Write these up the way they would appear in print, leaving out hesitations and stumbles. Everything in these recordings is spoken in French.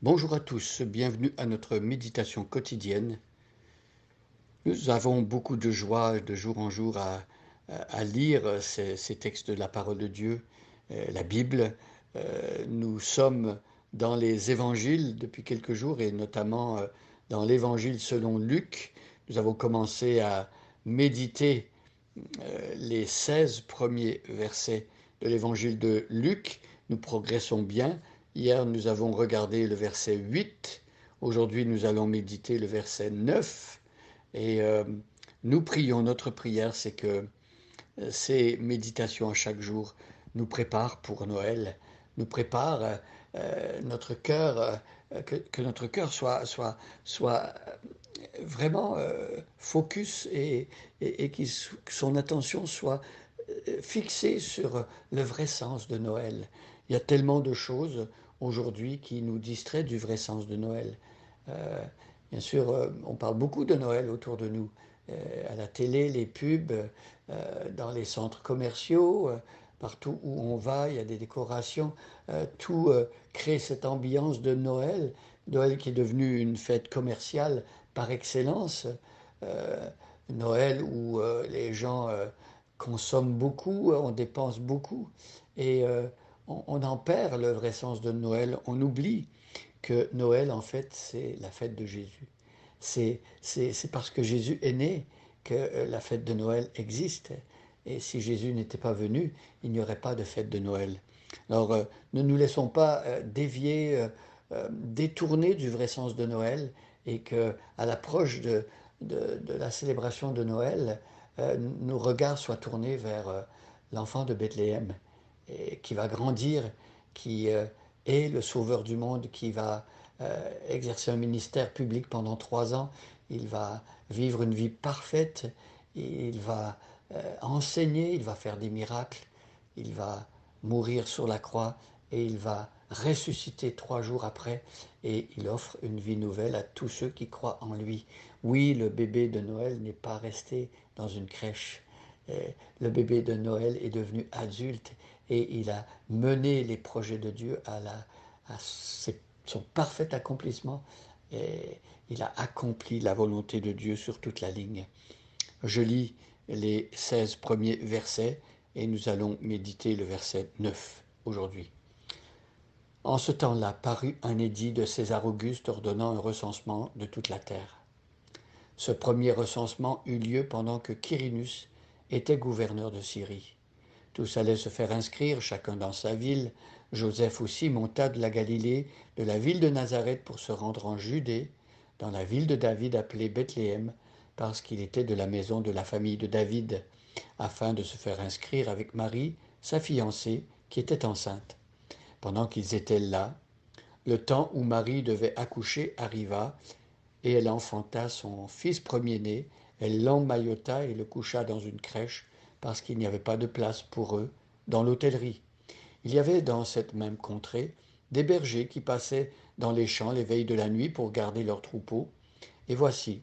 Bonjour à tous, bienvenue à notre méditation quotidienne. Nous avons beaucoup de joie de jour en jour à lire ces textes de la parole de Dieu, la Bible. Nous sommes dans les évangiles depuis quelques jours et notamment dans l'évangile selon Luc. Nous avons commencé à méditer les 16 premiers versets de l'évangile de Luc. Nous progressons bien. Hier, nous avons regardé le verset 8. Aujourd'hui, nous allons méditer le verset 9. Et nous prions, notre prière, c'est que ces méditations à chaque jour nous préparent pour Noël, nous préparent notre cœur, que notre cœur soit vraiment focus et que son attention soit fixée sur le vrai sens de Noël. Il y a tellement de choses aujourd'hui qui nous distraient du vrai sens de Noël. Euh, Bien sûr, on parle beaucoup de Noël autour de nous, à la télé, les pubs, dans les centres commerciaux, partout où on va, il y a des décorations, tout crée cette ambiance de Noël, Noël qui est devenu une fête commerciale par excellence, euh, Noël où les gens consomment beaucoup, on dépense beaucoup, et on en perd le vrai sens de Noël, on oublie que Noël, en fait, c'est la fête de Jésus. C'est parce que Jésus est né que la fête de Noël existe. Et si Jésus n'était pas venu, il n'y aurait pas de fête de Noël. Alors, ne nous laissons pas dévier, détourner du vrai sens de Noël et que, à l'approche de la célébration de Noël, nos regards soient tournés vers l'enfant de Bethléem et qui va grandir, qui est le sauveur du monde, qui va exercer un ministère public pendant 3 ans. Il va vivre une vie parfaite, il va enseigner, il va faire des miracles, il va mourir sur la croix et il va ressusciter 3 jours après et il offre une vie nouvelle à tous ceux qui croient en lui. Oui, le bébé de Noël n'est pas resté dans une crèche. Le bébé de Noël est devenu adulte et il a mené les projets de Dieu à son parfait accomplissement et il a accompli la volonté de Dieu sur toute la ligne. Je lis les 16 premiers versets et nous allons méditer le verset 9 aujourd'hui. En ce temps-là parut un édit de César Auguste ordonnant un recensement de toute la terre. Ce premier recensement eut lieu pendant que Quirinus était gouverneur de Syrie. Tous allaient se faire inscrire, chacun dans sa ville. Joseph aussi monta de la Galilée, de la ville de Nazareth, pour se rendre en Judée, dans la ville de David appelée Bethléem, parce qu'il était de la maison de la famille de David, afin de se faire inscrire avec Marie, sa fiancée, qui était enceinte. Pendant qu'ils étaient là, le temps où Marie devait accoucher arriva, et elle enfanta son fils premier-né. Elle l'emmaillota et le coucha dans une crèche, parce qu'il n'y avait pas de place pour eux dans l'hôtellerie. Il y avait dans cette même contrée des bergers qui passaient dans les champs les veilles de la nuit pour garder leurs troupeaux. Et voici,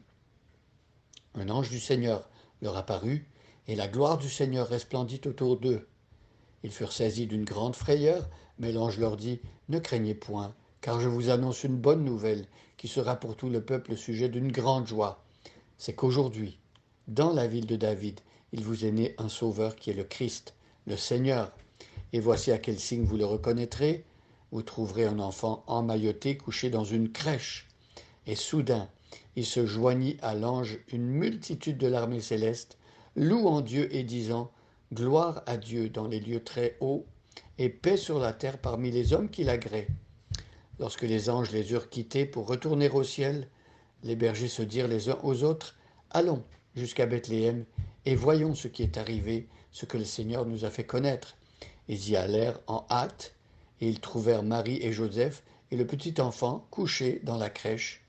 un ange du Seigneur leur apparut, et la gloire du Seigneur resplendit autour d'eux. Ils furent saisis d'une grande frayeur, mais l'ange leur dit, ne craignez point, car je vous annonce une bonne nouvelle, qui sera pour tout le peuple sujet d'une grande joie. C'est qu'aujourd'hui, dans la ville de David, il vous est né un sauveur qui est le Christ, le Seigneur. Et voici à quel signe vous le reconnaîtrez. Vous trouverez un enfant emmailloté couché dans une crèche. Et soudain, il se joignit à l'ange une multitude de l'armée céleste, louant Dieu et disant, gloire à Dieu dans les lieux très hauts, et paix sur la terre parmi les hommes qui l'agréent. Lorsque les anges les eurent quittés pour retourner au ciel, les bergers se dirent les uns aux autres, allons jusqu'à Bethléem et voyons ce qui est arrivé, ce que le Seigneur nous a fait connaître. Ils y allèrent en hâte, et ils trouvèrent Marie et Joseph et le petit enfant couché dans la crèche.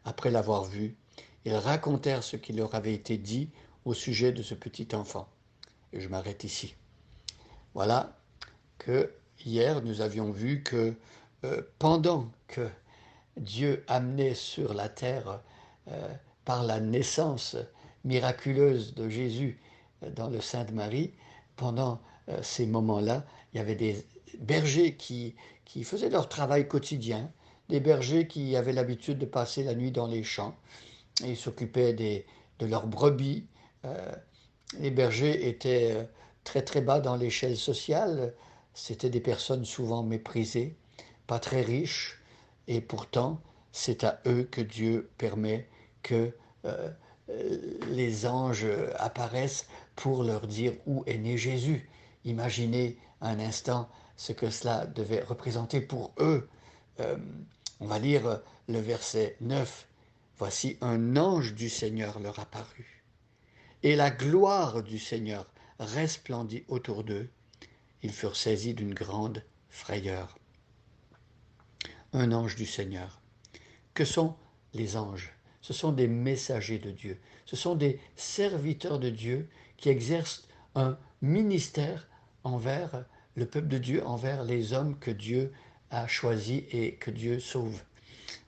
Après l'avoir vu, ils racontèrent ce qui leur avait été dit au sujet de ce petit enfant. Et je m'arrête ici. Voilà que hier nous avions vu que pendant que Dieu amenait sur la terre euh, par la naissance miraculeuse de Jésus dans le sein de Marie, pendant ces moments-là, il y avait des bergers qui faisaient leur travail quotidien des bergers qui avaient l'habitude de passer la nuit dans les champs. Et ils s'occupaient de leurs brebis. Euh, les bergers étaient très très bas dans l'échelle sociale. C'étaient des personnes souvent méprisées, pas très riches. Et pourtant, c'est à eux que Dieu permet que euh, les anges apparaissent pour leur dire où est né Jésus. Imaginez un instant ce que cela devait représenter pour eux. Euh, on va lire le verset 9. Voici un ange du Seigneur leur apparut, et la gloire du Seigneur resplendit autour d'eux. Ils furent saisis d'une grande frayeur. Un ange du Seigneur. Que sont les anges? Ce sont des messagers de Dieu. Ce sont des serviteurs de Dieu qui exercent un ministère envers le peuple de Dieu, envers les hommes que Dieu a choisis et que Dieu sauve.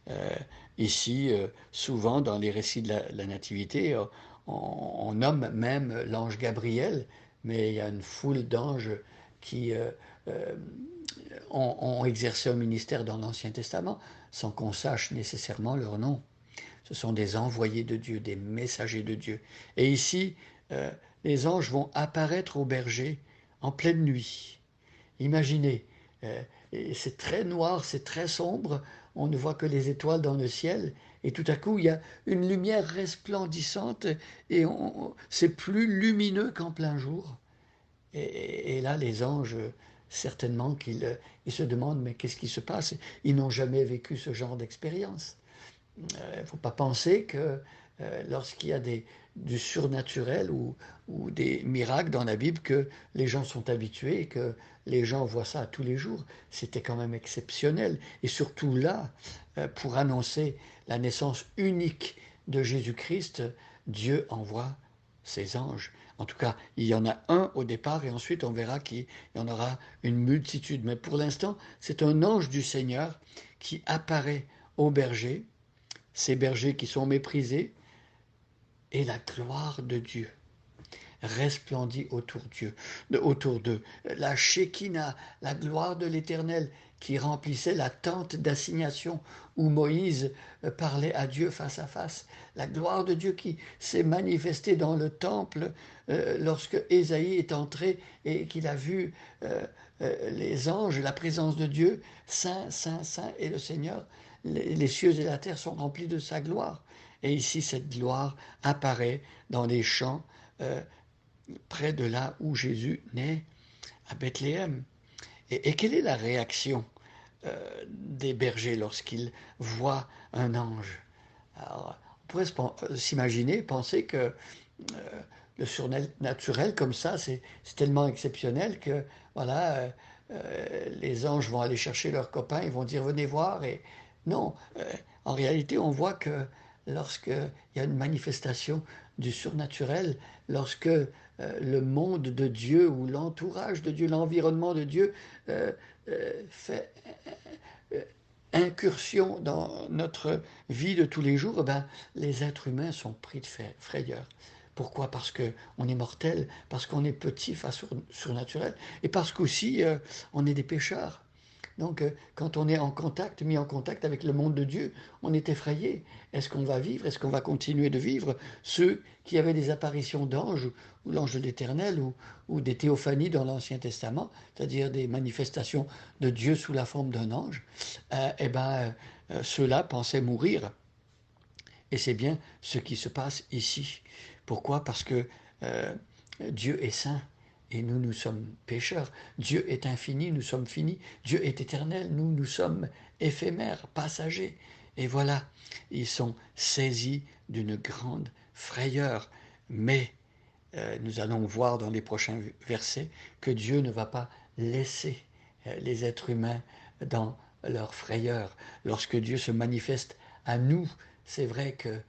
Euh, Ici, souvent dans les récits de la Nativité, on nomme même l'ange Gabriel, mais il y a une foule d'anges qui euh, ont exercé un ministère dans l'Ancien Testament sans qu'on sache nécessairement leur nom. Ce sont des envoyés de Dieu, des messagers de Dieu. Et ici, euh, les anges vont apparaître aux bergers en pleine nuit. Imaginez, euh, c'est très noir, c'est très sombre, on ne voit que les étoiles dans le ciel, et tout à coup il y a une lumière resplendissante, et c'est plus lumineux qu'en plein jour. Et là, les anges, certainement qu'ils ils se demandent, mais qu'est-ce qui se passe? Ils n'ont jamais vécu ce genre d'expérience. Il ne faut pas penser que lorsqu'il y a du surnaturel ou des miracles dans la Bible, que les gens sont habitués, que les gens voient ça tous les jours. C'était quand même exceptionnel. Et surtout là, pour annoncer la naissance unique de Jésus-Christ, Dieu envoie ses anges. En tout cas, il y en a un au départ et ensuite on verra qu'il y en aura une multitude. Mais pour l'instant, c'est un ange du Seigneur qui apparaît au berger, ces bergers qui sont méprisés, et la gloire de Dieu resplendit autour d'eux. La Shekinah, la gloire de l'Éternel qui remplissait la tente d'assignation où Moïse parlait à Dieu face à face. La gloire de Dieu qui s'est manifestée dans le temple lorsque Ésaïe est entré et qu'il a vu les anges, la présence de Dieu, Saint, Saint, Saint est le Seigneur. Les cieux et la terre sont remplis de sa gloire. Et ici, cette gloire apparaît dans les champs près de là où Jésus naît, à Bethléem. Et quelle est la réaction des bergers lorsqu'ils voient un ange? Alors, on pourrait s'imaginer, penser que le surnaturel comme ça, c'est tellement exceptionnel que voilà, les anges vont aller chercher leurs copains, ils vont dire venez voir. Et non, en réalité, on voit que lorsqu'il y a une manifestation du surnaturel, lorsque le monde de Dieu ou l'entourage de Dieu, l'environnement de Dieu fait incursion dans notre vie de tous les jours, eh ben, les êtres humains sont pris de frayeur. Pourquoi? Parce qu'on est mortel, parce qu'on est petit face au surnaturel, et parce qu'aussi on est des pécheurs. Donc, quand on est mis en contact avec le monde de Dieu, on est effrayé. Est-ce qu'on va vivre? Est-ce qu'on va continuer de vivre? Ceux qui avaient des apparitions d'anges, ou l'ange de l'Éternel, ou des théophanies dans l'Ancien Testament, c'est-à-dire des manifestations de Dieu sous la forme d'un ange, eh ben, ceux-là pensaient mourir. Et c'est bien ce qui se passe ici. Pourquoi? Parce que euh, Dieu est saint et nous, nous sommes pécheurs. Dieu est infini, nous sommes finis. Dieu est éternel, nous, nous sommes éphémères, passagers. Et voilà, ils sont saisis d'une grande frayeur. Mais nous allons voir dans les prochains versets que Dieu ne va pas laisser les êtres humains dans leur frayeur. Lorsque Dieu se manifeste à nous, c'est vrai que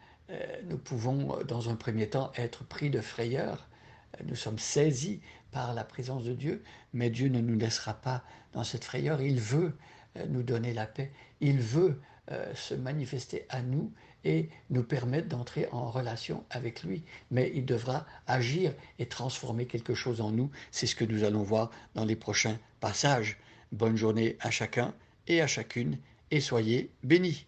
nous pouvons, dans un premier temps, être pris de frayeur. Nous sommes saisis par la présence de Dieu, mais Dieu ne nous laissera pas dans cette frayeur. Il veut nous donner la paix. Il veut se manifester à nous et nous permettre d'entrer en relation avec lui. Mais il devra agir et transformer quelque chose en nous. C'est ce que nous allons voir dans les prochains passages. Bonne journée à chacun et à chacune et soyez bénis.